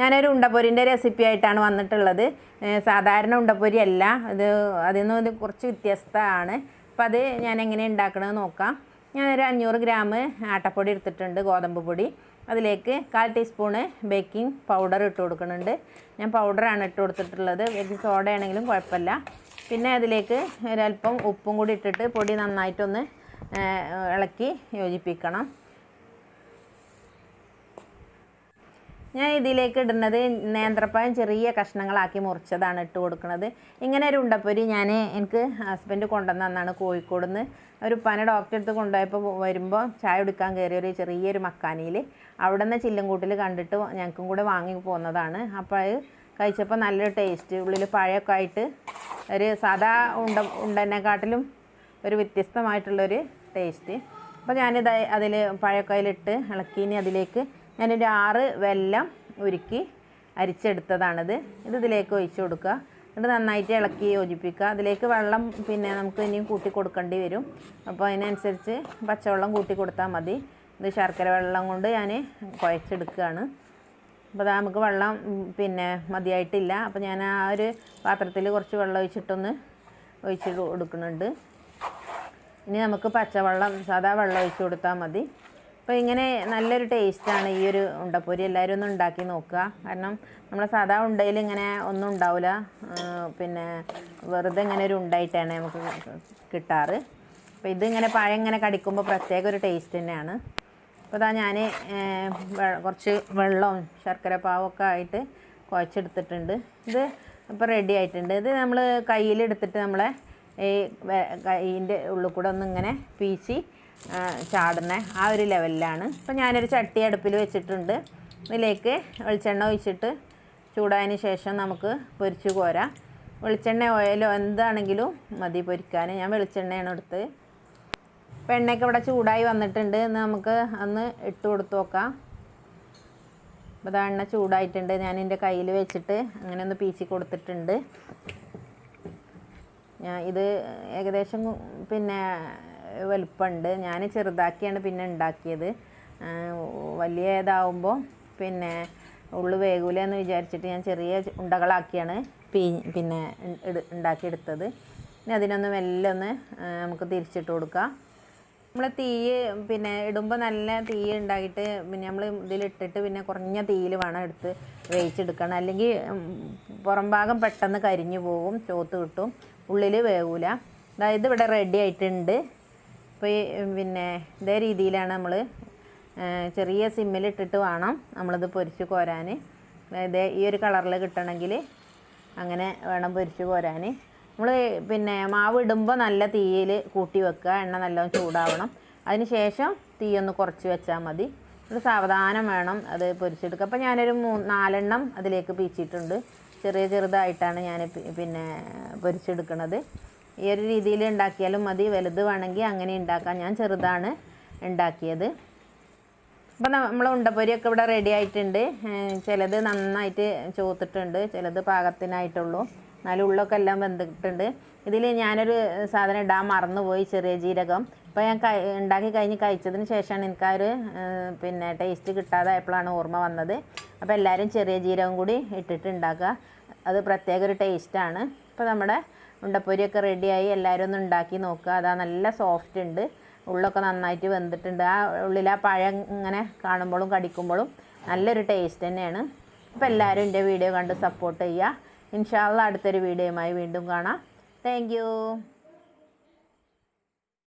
ഞാനൊരു ഉണ്ടപ്പൊരിൻ്റെ റെസിപ്പി ആയിട്ടാണ് വന്നിട്ടുള്ളത്. സാധാരണ ഉണ്ടപ്പൊരി അല്ല, അതിൽ നിന്ന് കുറച്ച് വ്യത്യസ്തമാണ്. അപ്പോൾ അത് ഞാൻ എങ്ങനെ ഉണ്ടാക്കണമെന്ന് നോക്കാം. ഞാനൊരു 500 ഗ്രാം ആട്ടപ്പൊടി എടുത്തിട്ടുണ്ട്, ഗോതമ്പ് പൊടി. അതിലേക്ക് 1/4 ടീസ്പൂണ് ബേക്കിംഗ് പൗഡർ ഇട്ട് കൊടുക്കുന്നുണ്ട്. ഞാൻ പൗഡറാണ് ഇട്ട് കൊടുത്തിട്ടുള്ളത്, ബേക്കിംഗ് സോഡ ആണെങ്കിലും കുഴപ്പമില്ല. പിന്നെ അതിലേക്ക് ഒരല്പം ഉപ്പും കൂടി ഇട്ടിട്ട് പൊടി നന്നായിട്ടൊന്ന് ഇളക്കി യോജിപ്പിക്കണം. ഞാൻ ഇതിലേക്ക് ഇടുന്നത് നേന്ത്രപ്പഴം ചെറിയ കഷ്ണങ്ങളാക്കി മുറിച്ചതാണ് ഇട്ട് കൊടുക്കുന്നത്. ഇങ്ങനെ ഒരു ഉണ്ടപ്പൊരി എനിക്ക് ഹസ്ബൻഡ് കൊണ്ടുവന്നതാണ് കോഴിക്കോട് നിന്ന്. ഒരു ഉപ്പാനെ ഡോക്ടറെ അടുത്ത് കൊണ്ടുപോയപ്പോൾ വരുമ്പോൾ ചായ കുടിക്കാൻ കയറിയ ഒരു ചെറിയൊരു മക്കാനിയിൽ അവിടെ നിന്ന് ചില്ലംകൂട്ടിൽ കണ്ടിട്ട് ഞങ്ങൾക്കും കൂടെ വാങ്ങി പോകുന്നതാണ്. അപ്പോൾ അത് കഴിച്ചപ്പോൾ നല്ലൊരു ടേസ്റ്റ്, ഉള്ളിൽ പഴമൊക്കെ ആയിട്ട് ഒരു സാധാ ഉണ്ടനെക്കാട്ടിലും ഒരു വ്യത്യസ്തമായിട്ടുള്ളൊരു ടേസ്റ്റ്. അപ്പോൾ ഞാനിത് അതിൽ പഴമൊക്കെ അതിലിട്ട് ഇളക്കി. ഇനി അതിലേക്ക് ഞാനൊരു 6 വെല്ലം ഉരുക്കി അരിച്ചെടുത്തതാണിത്. ഇതിലേക്ക് ഒഴിച്ച് കൊടുക്കുക. എന്നിട്ട് നന്നായിട്ട് ഇളക്കി യോജിപ്പിക്കുക. അതിലേക്ക് വെള്ളം നമുക്ക് ഇനിയും കൂട്ടി കൊടുക്കേണ്ടി വരും. അപ്പോൾ അതിനനുസരിച്ച് പച്ചവെള്ളം കൂട്ടി കൊടുത്താൽ മതി. ഇത് ശർക്കര വെള്ളം കൊണ്ട് ഞാൻ കുഴച്ചെടുക്കുകയാണ്. അപ്പോൾ നമുക്ക് വെള്ളം മതിയായിട്ടില്ല. അപ്പോൾ ഞാൻ ആ ഒരു പാത്രത്തിൽ കുറച്ച് വെള്ളം ഒഴിച്ച് കൊടുക്കുന്നുണ്ട്. ഇനി നമുക്ക് പച്ചവെള്ളം, സാധാ വെള്ളം ഒഴിച്ച് കൊടുത്താൽ മതി. അപ്പോൾ ഇങ്ങനെ നല്ലൊരു ടേസ്റ്റാണ് ഈ ഒരു ഉണ്ടപ്പൊരി. എല്ലാവരും ഒന്ന് ഉണ്ടാക്കി നോക്കുക. കാരണം നമ്മളെ സാധാ ഉണ്ടയിൽ ഇങ്ങനെ ഒന്നും ഉണ്ടാവില്ല, വെറുതെ ഇങ്ങനെ ഒരു ഉണ്ടായിട്ടാണ് നമുക്ക് കിട്ടാറ്. അപ്പോൾ ഇതിങ്ങനെ പഴം ഇങ്ങനെ കടിക്കുമ്പോൾ പ്രത്യേക ഒരു ടേസ്റ്റ് തന്നെയാണ്. അപ്പോൾ ഇതാ ഞാൻ കുറച്ച് വെള്ളവും ശർക്കര പാവൊക്കെ ആയിട്ട് കുഴച്ചെടുത്തിട്ടുണ്ട്. ഇത് ഇപ്പോൾ റെഡി ആയിട്ടുണ്ട്. ഇത് നമ്മൾ കയ്യിലെടുത്തിട്ട് നമ്മളെ ഈ കയ്യിൻ്റെ ഉള്ളിൽ കൂടെ ഒന്നിങ്ങനെ പീച്ചി ചാടുന്ന ആ ഒരു ലെവലിലാണ്. അപ്പോൾ ഞാനൊരു ചട്ടി അടുപ്പിൽ വെച്ചിട്ടുണ്ട്. ഇതിലേക്ക് വെളിച്ചെണ്ണ ഒഴിച്ചിട്ട് ചൂടായതിന് ശേഷം നമുക്ക് പൊരിച്ച് കോരാം. വെളിച്ചെണ്ണ ഓയിലോ എന്താണെങ്കിലും മതി പൊരിക്കാൻ. ഞാൻ വെളിച്ചെണ്ണയാണ് എടുത്ത്. അപ്പോൾ എണ്ണയൊക്കെ ഇവിടെ ചൂടായി വന്നിട്ടുണ്ട്. നമുക്ക് ഒന്ന് ഇട്ട് കൊടുത്ത് നോക്കാം. അപ്പോൾ എണ്ണ ചൂടായിട്ടുണ്ട്. ഞാൻ എൻ്റെ കയ്യിൽ വെച്ചിട്ട് അങ്ങനെ ഒന്ന് പീച്ചി കൊടുത്തിട്ടുണ്ട്. ഇത് ഏകദേശം വലുപ്പമുണ്ട്. ഞാൻ ചെറുതാക്കിയാണ് ഉണ്ടാക്കിയത്. വലിയ ഇതാവുമ്പോൾ ഉള്ളു വേഗൂല എന്ന് വിചാരിച്ചിട്ട് ഞാൻ ചെറിയ ഉണ്ടകളാക്കിയാണ് ഉണ്ടാക്കിയെടുത്തത്. ഇനി അതിനൊന്ന് മെല്ലെ ഒന്ന് നമുക്ക് തിരിച്ചിട്ട് കൊടുക്കാം. നമ്മൾ തീ ഇടുമ്പോൾ നല്ല തീ ഉണ്ടാക്കിയിട്ട് നമ്മൾ ഇതിലിട്ടിട്ട് കുറഞ്ഞ തീയിൽ വേണം എടുത്ത് വേവിച്ചെടുക്കണം. അല്ലെങ്കിൽ പുറം ഭാഗം പെട്ടെന്ന് കരിഞ്ഞു പോകും, ചോത്ത് കിട്ടും, ഉള്ളിൽ വേവൂല. അതായത് ഇവിടെ റെഡി ആയിട്ടുണ്ട്. അപ്പോൾ ഇതേ രീതിയിലാണ് നമ്മൾ ചെറിയ സിമ്മിലിട്ടിട്ട് വേണം നമ്മളിത് പൊരിച്ച് കോരാൻ. ഈ ഒരു കളറിൽ കിട്ടണമെങ്കിൽ അങ്ങനെ വേണം പൊരിച്ച് കോരാൻ. നമ്മൾ മാവ് ഇടുമ്പോൾ നല്ല തീയിൽ കൂട്ടി വെക്കുക. എണ്ണ നല്ലോണം ചൂടാവണം. അതിന് ശേഷം തീ ഒന്ന് കുറച്ച് വെച്ചാൽ മതി. അത് സാവധാനം വേണം അത് പൊരിച്ചെടുക്കുക. അപ്പോൾ ഞാനൊരു 4 എണ്ണം അതിലേക്ക് പീച്ചിട്ടുണ്ട്. ചെറുതായിട്ടാണ് ഞാൻ പൊരിച്ചെടുക്കുന്നത്. ഈ ഒരു രീതിയിൽ ഉണ്ടാക്കിയാലും മതി. വലുത് വേണമെങ്കിൽ അങ്ങനെ ഉണ്ടാക്കാം. ഞാൻ ചെറുതാണ് ഉണ്ടാക്കിയത്. അപ്പോൾ നമ്മൾ ഉണ്ടപ്പൊരിയൊക്കെ ഇവിടെ റെഡി ആയിട്ടുണ്ട്. ചിലത് നന്നായിട്ട് ചോത്തിട്ടുണ്ട്, ചിലത് പാകത്തിനായിട്ടുള്ളൂ. എന്നാലും ഉള്ളൊക്കെ എല്ലാം വെന്തിട്ടുണ്ട്. ഇതിൽ ഞാനൊരു സാധനം ഇടാൻ മറന്നുപോയി, ചെറിയ ജീരകം. അപ്പോൾ ഞാൻ ഉണ്ടാക്കി കഴിഞ്ഞ് കഴിച്ചതിന് ശേഷമാണ് എനിക്കൊരു ടേസ്റ്റ് കിട്ടാതായപ്പോഴാണ് ഓർമ്മ വന്നത്. അപ്പോൾ എല്ലാവരും ചെറിയ ജീരകം കൂടി ഇട്ടിട്ട് ഉണ്ടാക്കുക. അത് പ്രത്യേക ഒരു ടേസ്റ്റാണ്. അപ്പോൾ നമ്മുടെ ഉണ്ടപ്പൊരിയൊക്കെ റെഡിയായി. എല്ലാവരും ഒന്ന് ഉണ്ടാക്കി നോക്കുക. അതാ നല്ല സോഫ്റ്റ് ഉണ്ട്, ഉള്ളൊക്കെ നന്നായിട്ട് വെന്തിട്ടുണ്ട്. ആ ഉള്ളിൽ ആ പഴം ഇങ്ങനെ കാണുമ്പോഴും കടിക്കുമ്പോഴും നല്ലൊരു ടേസ്റ്റ് തന്നെയാണ്. അപ്പോൾ എല്ലാവരും എൻ്റെ വീഡിയോ കണ്ട് സപ്പോർട്ട് ചെയ്യുക. ഇൻഷാ അല്ലാഹ് അടുത്തൊരു വീഡിയോയുമായി വീണ്ടും കാണാം. Thank you.